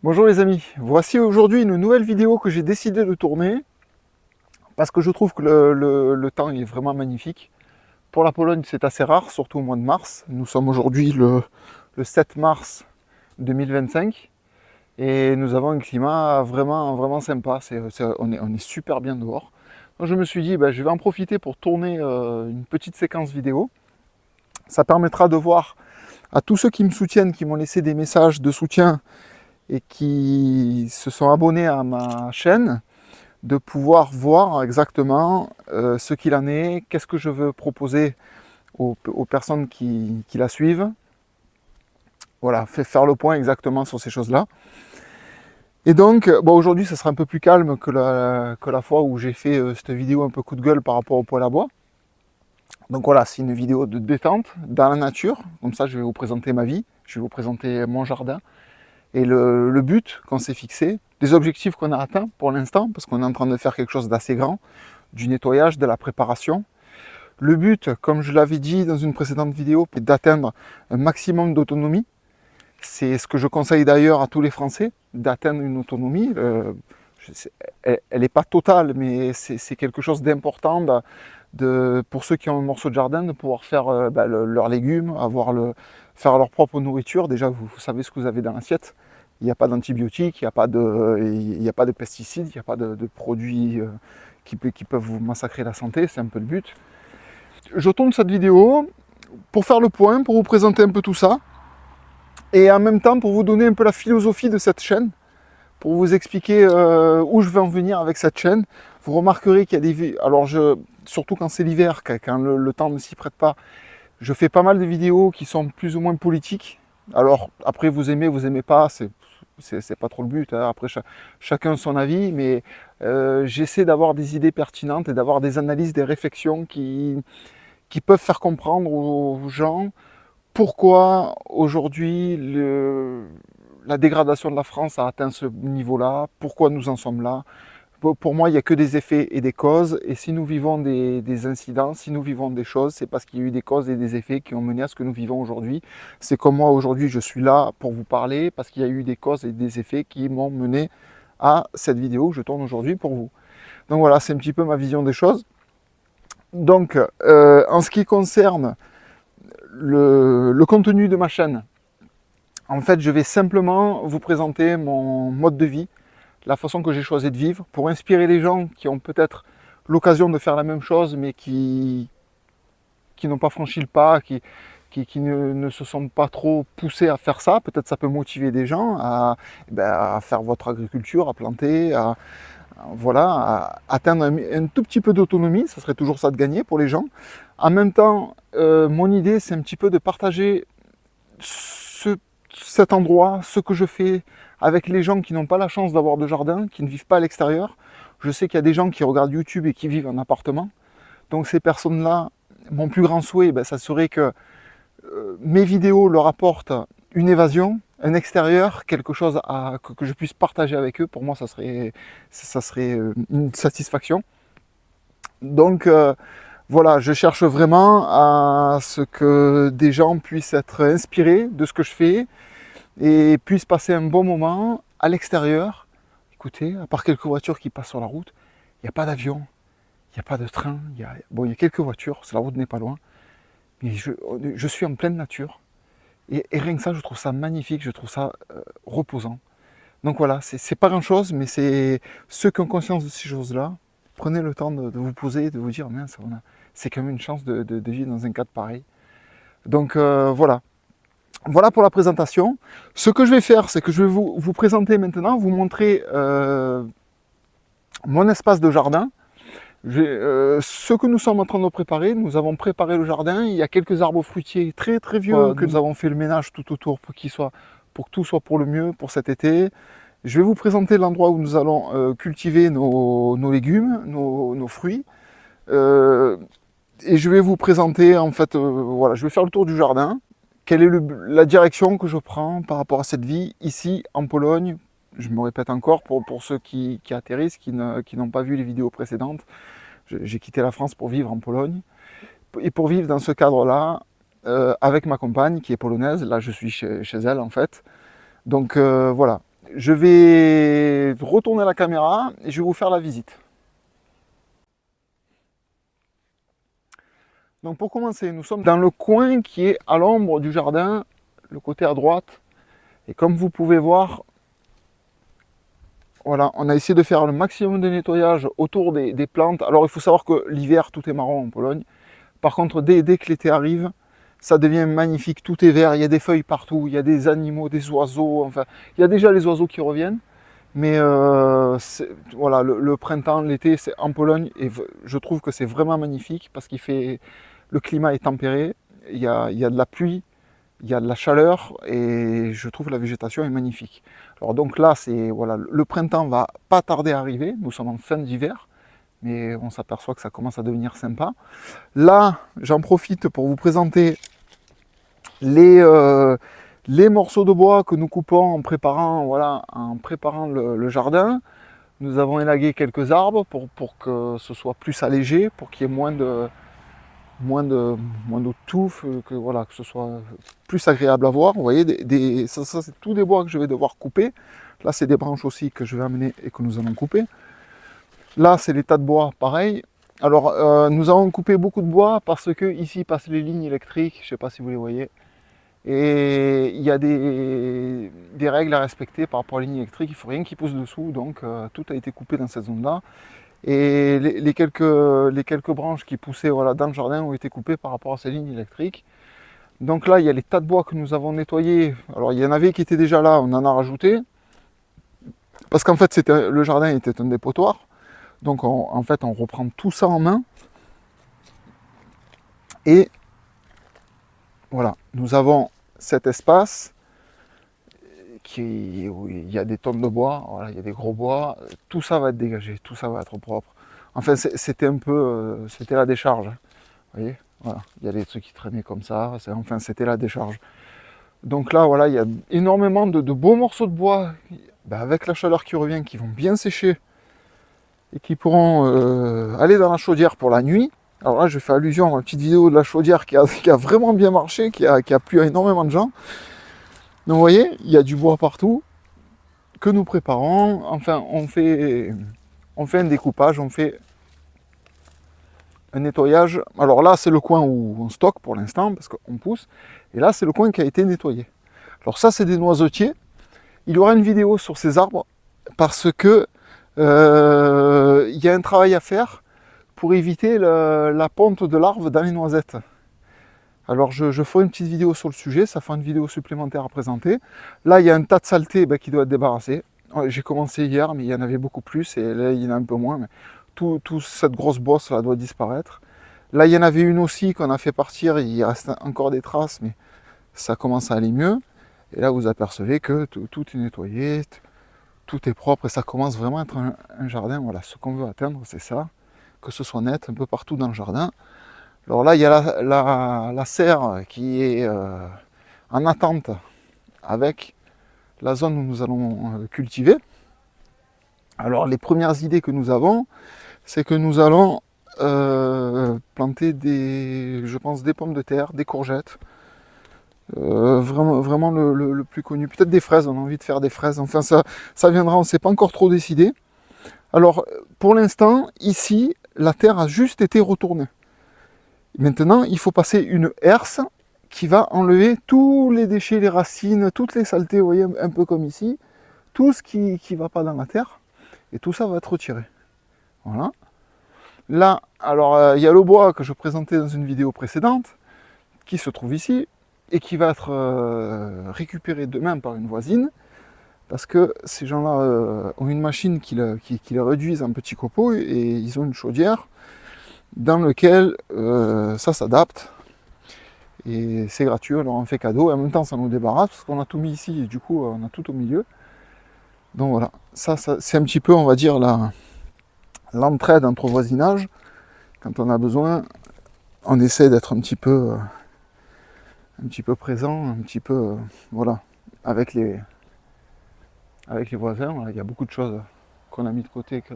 Bonjour les amis, voici aujourd'hui une nouvelle vidéo que j'ai décidé de tourner parce que je trouve que le temps est vraiment magnifique. Pour la Pologne c'est assez rare, surtout au mois de mars. Nous sommes aujourd'hui le 7 mars 2025 et nous avons un climat vraiment sympa, on est super bien dehors. Donc je me suis dit je vais en profiter pour tourner une petite séquence vidéo. Ça permettra de voir à tous ceux qui me soutiennent, qui m'ont laissé des messages de soutien et qui se sont abonnés à ma chaîne, de pouvoir voir exactement ce qu'il en est, qu'est-ce que je veux proposer aux personnes qui la suivent. Voilà, faire le point exactement sur ces choses-là. Et donc, aujourd'hui, ça sera un peu plus calme que la fois où j'ai fait cette vidéo un peu coup de gueule par rapport au poêle à bois. Donc voilà, c'est une vidéo de détente dans la nature. Comme ça, je vais vous présenter ma vie, je vais vous présenter mon jardin. Et le but qu'on s'est fixé, des objectifs qu'on a atteints pour l'instant, parce qu'on est en train de faire quelque chose d'assez grand, du nettoyage, de la préparation. Le but, comme je l'avais dit dans une précédente vidéo, est d'atteindre un maximum d'autonomie. C'est ce que je conseille d'ailleurs à tous les Français, d'atteindre une autonomie. Elle n'est pas totale, mais c'est quelque chose d'important pour ceux qui ont un morceau de jardin, de pouvoir faire leurs légumes, faire leur propre nourriture. Déjà, vous savez ce que vous avez dans l'assiette. Il n'y a pas d'antibiotiques, il n'y a pas de pesticides, il n'y a pas de produits qui peuvent vous massacrer la santé, c'est un peu le but. Je tourne cette vidéo pour faire le point, pour vous présenter un peu tout ça, et en même temps pour vous donner un peu la philosophie de cette chaîne, pour vous expliquer où je veux en venir avec cette chaîne. Vous remarquerez qu'il y a des... Alors, surtout quand c'est l'hiver, quand le temps ne s'y prête pas, je fais pas mal de vidéos qui sont plus ou moins politiques. Alors, après, vous aimez pas, c'est pas trop le but. Hein. Après, chacun son avis, mais j'essaie d'avoir des idées pertinentes et d'avoir des analyses, des réflexions qui peuvent faire comprendre aux gens pourquoi aujourd'hui la dégradation de la France a atteint ce niveau-là, pourquoi nous en sommes là. Pour moi, il n'y a que des effets et des causes, et si nous vivons des incidents, si nous vivons des choses, c'est parce qu'il y a eu des causes et des effets qui ont mené à ce que nous vivons aujourd'hui. C'est comme moi, aujourd'hui, je suis là pour vous parler, parce qu'il y a eu des causes et des effets qui m'ont mené à cette vidéo que je tourne aujourd'hui pour vous. Donc voilà, c'est un petit peu ma vision des choses. Donc, en ce qui concerne le contenu de ma chaîne, en fait, je vais simplement vous présenter mon mode de vie, la façon que j'ai choisi de vivre, pour inspirer les gens qui ont peut-être l'occasion de faire la même chose, mais qui n'ont pas franchi le pas, qui ne se sont pas trop poussés à faire ça. Peut-être ça peut motiver des gens à faire votre agriculture, à planter, voilà, à atteindre un tout petit peu d'autonomie. Ça serait toujours ça de gagner pour les gens. En même temps, mon idée, c'est un petit peu de partager cet endroit, ce que je fais avec les gens qui n'ont pas la chance d'avoir de jardin, qui ne vivent pas à l'extérieur. Je sais qu'il y a des gens qui regardent YouTube et qui vivent en appartement. Donc ces personnes-là, mon plus grand souhait, ça serait que mes vidéos leur apportent une évasion, un extérieur, quelque chose que je puisse partager avec eux. Pour moi, ça serait une satisfaction. Donc voilà, je cherche vraiment à ce que des gens puissent être inspirés de ce que je fais et puissent passer un bon moment à l'extérieur. Écoutez, à part quelques voitures qui passent sur la route, il n'y a pas d'avion, il n'y a pas de train, il y a quelques voitures, la route n'est pas loin, mais je suis en pleine nature. Et rien que ça, je trouve ça magnifique, je trouve ça reposant. Donc voilà, c'est pas grand chose, mais c'est ceux qui ont conscience de ces choses-là, prenez le temps de vous poser et de vous dire, mince, c'est quand même une chance de vivre dans un cadre pareil. Donc voilà. Voilà pour la présentation. Ce que je vais faire, c'est que je vais vous présenter maintenant, vous montrer mon espace de jardin. Ce que nous sommes en train de préparer, nous avons préparé le jardin. Il y a quelques arbres fruitiers très très vieux que nous avons fait le ménage tout autour pour que tout soit pour le mieux pour cet été. Je vais vous présenter l'endroit où nous allons cultiver nos légumes, nos fruits. Et je vais vous présenter, en fait, voilà, je vais faire le tour du jardin. Quelle est la direction que je prends par rapport à cette vie ici en Pologne. Je me répète encore pour ceux qui atterrissent, qui n'ont pas vu les vidéos précédentes. J'ai quitté la France pour vivre en Pologne. Et pour vivre dans ce cadre-là, avec ma compagne qui est polonaise. Là, je suis chez elle en fait. Donc voilà, je vais retourner la caméra et je vais vous faire la visite. Donc pour commencer, nous sommes dans le coin qui est à l'ombre du jardin, le côté à droite. Et comme vous pouvez voir, voilà, on a essayé de faire le maximum de nettoyage autour des plantes. Alors il faut savoir que l'hiver, tout est marron en Pologne. Par contre, dès que l'été arrive, ça devient magnifique, tout est vert, il y a des feuilles partout, il y a des animaux, des oiseaux, enfin, il y a déjà les oiseaux qui reviennent. Mais voilà, le printemps, l'été, c'est en Pologne, et je trouve que c'est vraiment magnifique parce qu'il fait, le climat est tempéré, il y a de la pluie, il y a de la chaleur, et je trouve que la végétation est magnifique. Alors donc là, c'est voilà, le printemps va pas tarder à arriver, nous sommes en fin d'hiver, mais on s'aperçoit que ça commence à devenir sympa. Là, j'en profite pour vous présenter les morceaux de bois que nous coupons en préparant, voilà, le jardin. Nous avons élagué quelques arbres pour que ce soit plus allégé, pour qu'il y ait moins de touffe, que, voilà, que ce soit plus agréable à voir. Vous voyez, ça c'est tous des bois que je vais devoir couper. Là, c'est des branches aussi que je vais amener et que nous allons couper. Là, c'est les tas de bois, pareil. Alors, nous avons coupé beaucoup de bois parce que ici passent les lignes électriques, je ne sais pas si vous les voyez. Et il y a des règles à respecter par rapport aux lignes électriques, il ne faut rien qui pousse dessous, donc tout a été coupé dans cette zone-là. Et les quelques branches qui poussaient, voilà, dans le jardin ont été coupées par rapport à ces lignes électriques. Donc là, il y a les tas de bois que nous avons nettoyés. Alors il y en avait qui étaient déjà là, on en a rajouté. Parce qu'en fait, le jardin était un dépotoir. Donc en fait, on reprend tout ça en main. Et voilà, nous avons cet espace où il y a des tonnes de bois, voilà, il y a des gros bois, tout ça va être dégagé, tout ça va être propre. Enfin, c'était un peu, c'était la décharge, hein. Vous voyez, voilà, il y a des trucs qui traînaient comme ça, enfin, c'était la décharge. Donc là, voilà, il y a énormément de beaux morceaux de bois, avec la chaleur qui revient, qui vont bien sécher, et qui pourront aller dans la chaudière pour la nuit. Alors là, je fais allusion à une petite vidéo de la chaudière qui a vraiment bien marché, qui a plu à énormément de gens. Donc vous voyez, il y a du bois partout que nous préparons. Enfin, on fait un découpage, on fait un nettoyage. Alors là, c'est le coin où on stocke pour l'instant, parce qu'on pousse. Et là, c'est le coin qui a été nettoyé. Alors ça, c'est des noisetiers. Il y aura une vidéo sur ces arbres, parce que il y a un travail à faire pour éviter la ponte de larves dans les noisettes. Alors je ferai une petite vidéo sur le sujet, ça fera une vidéo supplémentaire à présenter. Là, il y a un tas de saleté qui doit être débarrassé. J'ai commencé hier, mais il y en avait beaucoup plus, et là, il y en a un peu moins. Mais toute cette grosse bosse là doit disparaître. Là, il y en avait une aussi qu'on a fait partir, il reste encore des traces, mais ça commence à aller mieux. Et là, vous apercevez que tout est nettoyé, tout est propre, et ça commence vraiment à être un jardin. Voilà, ce qu'on veut atteindre, c'est ça, que ce soit net un peu partout dans le jardin. Alors là, il y a la serre qui est en attente avec la zone où nous allons cultiver. Alors les premières idées que nous avons, c'est que nous allons planter je pense, des pommes de terre, des courgettes. Vraiment le plus connu. Peut-être des fraises, on a envie de faire des fraises. Enfin, ça viendra, on ne s'est pas encore trop décidé. Alors, pour l'instant, ici, la terre a juste été retournée. Maintenant, il faut passer une herse qui va enlever tous les déchets, les racines, toutes les saletés, vous voyez, un peu comme ici, tout ce qui ne va pas dans la terre, et tout ça va être retiré. Voilà. Là, alors, il y a le bois que je présentais dans une vidéo précédente, qui se trouve ici, et qui va être récupéré demain par une voisine, parce que ces gens-là ont une machine qui les réduise en petits copeaux, et ils ont une chaudière, dans lequel ça s'adapte et c'est gratuit, alors on fait cadeau et en même temps ça nous débarrasse parce qu'on a tout mis ici et du coup on a tout au milieu. Donc voilà, ça c'est un petit peu, on va dire, l'entraide entre voisinage. Quand on a besoin, on essaie d'être un petit peu présent, un petit peu voilà, avec les voisins. Voilà, il y a beaucoup de choses qu'on a mis de côté, que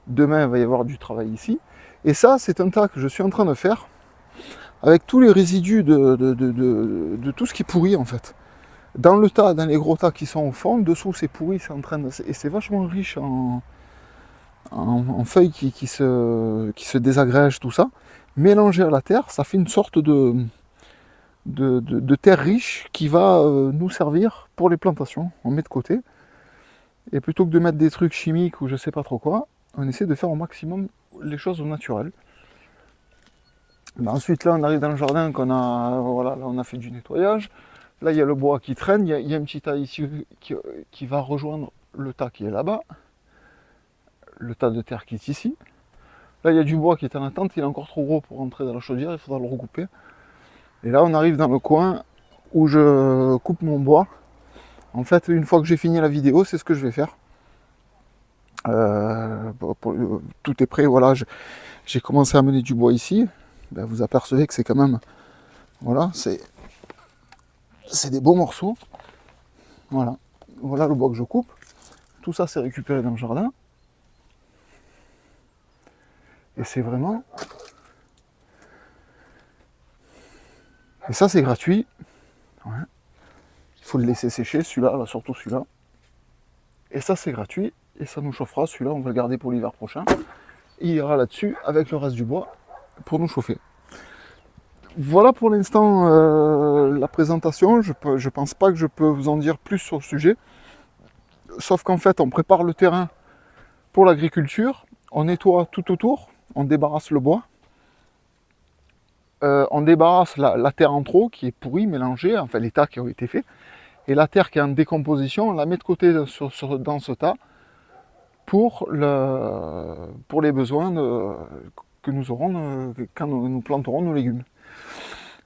demain il va y avoir du travail ici. Et ça, c'est un tas que je suis en train de faire avec tous les résidus de tout ce qui est pourri en fait. Dans le tas, dans les gros tas qui sont au fond, dessous c'est pourri, c'est en train de... Et c'est vachement riche en feuilles qui se désagrègent, tout ça. Mélangé à la terre, ça fait une sorte de terre riche qui va nous servir pour les plantations. On met de côté. Et plutôt que de mettre des trucs chimiques ou je sais pas trop quoi, on essaie de faire au maximum les choses au naturel. Ben ensuite là on arrive dans le jardin voilà, là on a fait du nettoyage. Là il y a le bois qui traîne, il y a un petit tas ici qui va rejoindre le tas qui est là-bas, le tas de terre qui est ici. Là il y a du bois qui est en attente, il est encore trop gros pour rentrer dans la chaudière, il faudra le recouper. Et là on arrive dans le coin où je coupe mon bois. En fait, une fois que j'ai fini la vidéo, c'est ce que je vais faire. Tout est prêt, voilà, j'ai commencé à amener du bois ici. Ben, vous apercevez que c'est quand même, voilà, c'est des beaux morceaux. Voilà, voilà le bois que je coupe. Tout ça, c'est récupéré dans le jardin. Et c'est vraiment... Et ça, c'est gratuit. Ouais. Il faut le laisser sécher, celui-là, là, surtout celui-là. Et ça, c'est gratuit. Et ça nous chauffera. Celui-là, on va le garder pour l'hiver prochain. Il ira là-dessus avec le reste du bois pour nous chauffer. Voilà pour l'instant la présentation. Je pense pas que je peux vous en dire plus sur le sujet. Sauf qu'en fait, on prépare le terrain pour l'agriculture. On nettoie tout autour. On débarrasse le bois. On débarrasse la terre en trop qui est pourrie, mélangée, enfin les tas qui ont été faits. Et la terre qui est en décomposition, on la met de côté dans ce tas pour les besoins que nous aurons quand nous planterons nos légumes.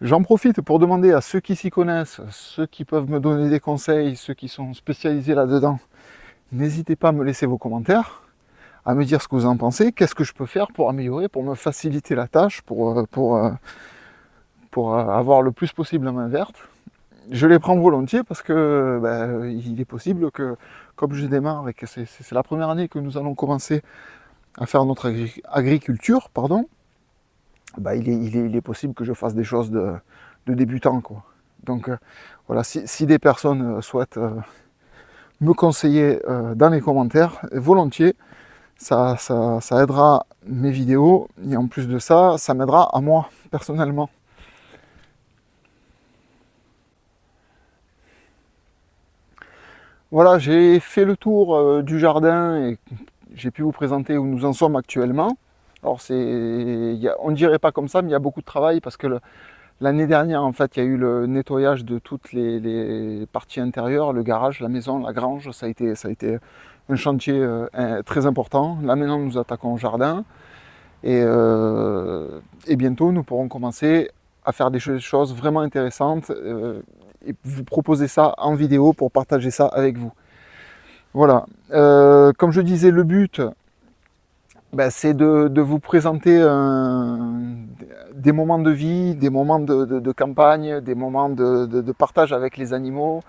J'en profite pour demander à ceux qui s'y connaissent, ceux qui peuvent me donner des conseils, ceux qui sont spécialisés là-dedans, n'hésitez pas à me laisser vos commentaires, à me dire ce que vous en pensez, qu'est-ce que je peux faire pour améliorer, pour me faciliter la tâche, pour avoir le plus possible la main verte. Je les prends volontiers parce que il est possible que, comme je démarre et que c'est la première année que nous allons commencer à faire notre agriculture, pardon, il est possible que je fasse des choses de débutant, quoi. Donc voilà, si des personnes souhaitent me conseiller dans les commentaires, volontiers, ça aidera mes vidéos et en plus de ça, ça m'aidera à moi personnellement. Voilà, j'ai fait le tour du jardin et j'ai pu vous présenter où nous en sommes actuellement. Alors on ne dirait pas comme ça, mais il y a beaucoup de travail parce que l'année dernière, en fait, il y a eu le nettoyage de toutes les parties intérieures, le garage, la maison, la grange. Ça a été un chantier très important. Là maintenant, nous attaquons au jardin et bientôt, nous pourrons commencer à faire des choses vraiment intéressantes et vous proposer ça en vidéo pour partager ça avec vous. Voilà. Comme je disais, le but, c'est de vous présenter des moments de vie, des moments de campagne, des moments de partage avec les animaux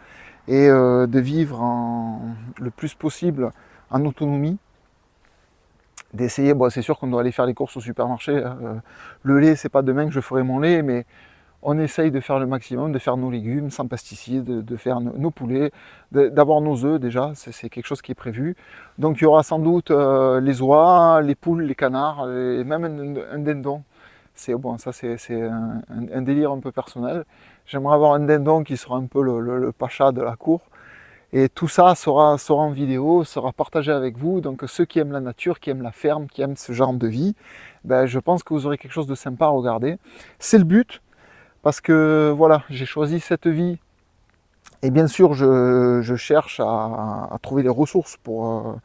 et de vivre le plus possible en autonomie. D'essayer, c'est sûr qu'on doit aller faire les courses au supermarché. Le lait, c'est pas demain que je ferai mon lait, mais on essaye de faire le maximum, de faire nos légumes sans pesticides, de faire nos poulets, d'avoir nos œufs déjà, c'est quelque chose qui est prévu. Donc il y aura sans doute les oies, les poules, les canards, et même un dindon. Ça c'est un délire un peu personnel. J'aimerais avoir un dindon qui sera un peu le pacha de la cour. Et tout ça sera en vidéo, sera partagé avec vous. Donc ceux qui aiment la nature, qui aiment la ferme, qui aiment ce genre de vie, je pense que vous aurez quelque chose de sympa à regarder. C'est le but. Parce que voilà, j'ai choisi cette vie et bien sûr je cherche à trouver les ressources pour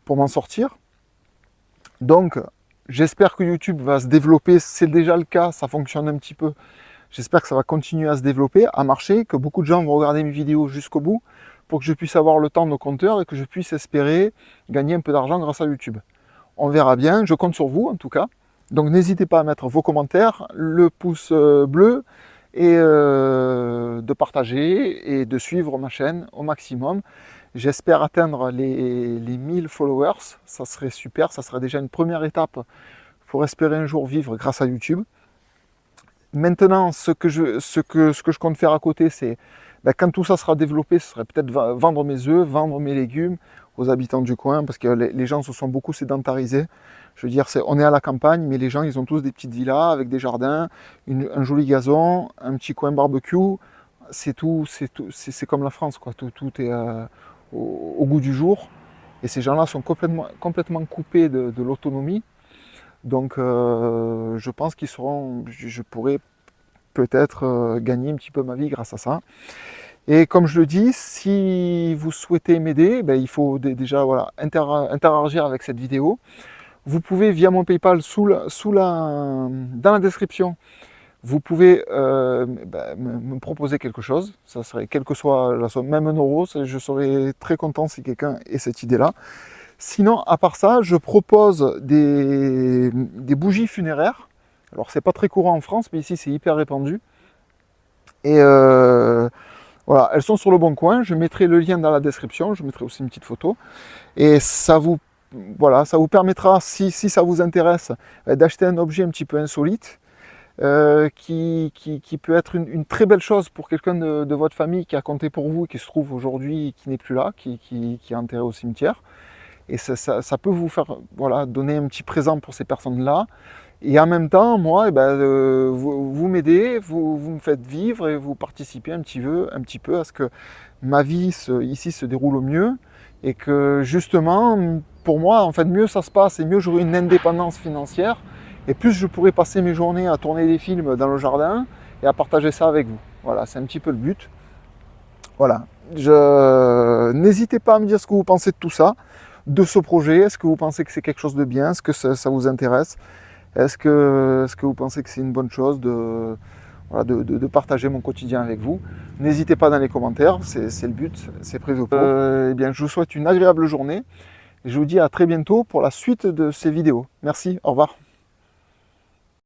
m'en sortir. Donc j'espère que YouTube va se développer, c'est déjà le cas, ça fonctionne un petit peu. J'espère que ça va continuer à se développer, à marcher, que beaucoup de gens vont regarder mes vidéos jusqu'au bout pour que je puisse avoir le temps de compteur et que je puisse espérer gagner un peu d'argent grâce à YouTube. On verra bien, je compte sur vous en tout cas. Donc n'hésitez pas à mettre vos commentaires, le pouce bleu et de partager et de suivre ma chaîne au maximum. J'espère atteindre les 1000 followers, ça serait super, ça serait déjà une première étape pour espérer un jour vivre grâce à YouTube. Maintenant, ce que je compte faire à côté, c'est ben, quand tout ça sera développé, ce serait peut-être vendre mes œufs, vendre mes légumes aux habitants du coin, parce que les gens se sont beaucoup sédentarisés. Je veux dire, on est à la campagne, mais les gens, ils ont tous des petites villas avec des jardins, un joli gazon, un petit coin barbecue. C'est tout, c'est comme la France, quoi. Tout est au goût du jour. Et ces gens-là sont complètement coupés de l'autonomie. Donc, je pense qu'ils seront, je pourrais peut-être gagner un petit peu ma vie grâce à ça. Et comme je le dis, si vous souhaitez m'aider, ben, il faut déjà voilà, interagir avec cette vidéo. Vous pouvez via mon PayPal dans la description, vous pouvez me proposer quelque chose. Ça serait quelle que soit la somme, même 1 €, je serais très content si quelqu'un ait cette idée-là. Sinon, à part ça, je propose des bougies funéraires. Alors, c'est pas très courant en France, mais ici, c'est hyper répandu. Et voilà, elles sont sur le Bon Coin. Je mettrai le lien dans la description. Je mettrai aussi une petite photo. Et ça vous permettra, si ça vous intéresse, d'acheter un objet un petit peu insolite, qui peut être une très belle chose pour quelqu'un de votre famille qui a compté pour vous, qui se trouve aujourd'hui, qui n'est plus là, qui est enterré au cimetière. Et ça peut vous faire donner un petit présent pour ces personnes-là. Et en même temps, moi, vous m'aidez, vous me faites vivre et vous participez un petit peu à ce que ma vie ici se déroule au mieux. Et que justement, pour moi, en fait, mieux ça se passe et mieux j'aurai une indépendance financière. Et plus je pourrai passer mes journées à tourner des films dans le jardin et à partager ça avec vous. Voilà, c'est un petit peu le but. Voilà. N'hésitez pas à me dire ce que vous pensez de tout ça, de ce projet. Est-ce que vous pensez que c'est quelque chose de bien? Est-ce que ça vous intéresse? Est-ce que vous pensez que c'est une bonne chose de partager mon quotidien avec vous? N'hésitez pas dans les commentaires, c'est le but, c'est pris au pot. Eh bien, je vous souhaite une agréable journée et je vous dis à très bientôt pour la suite de ces vidéos. Merci, au revoir.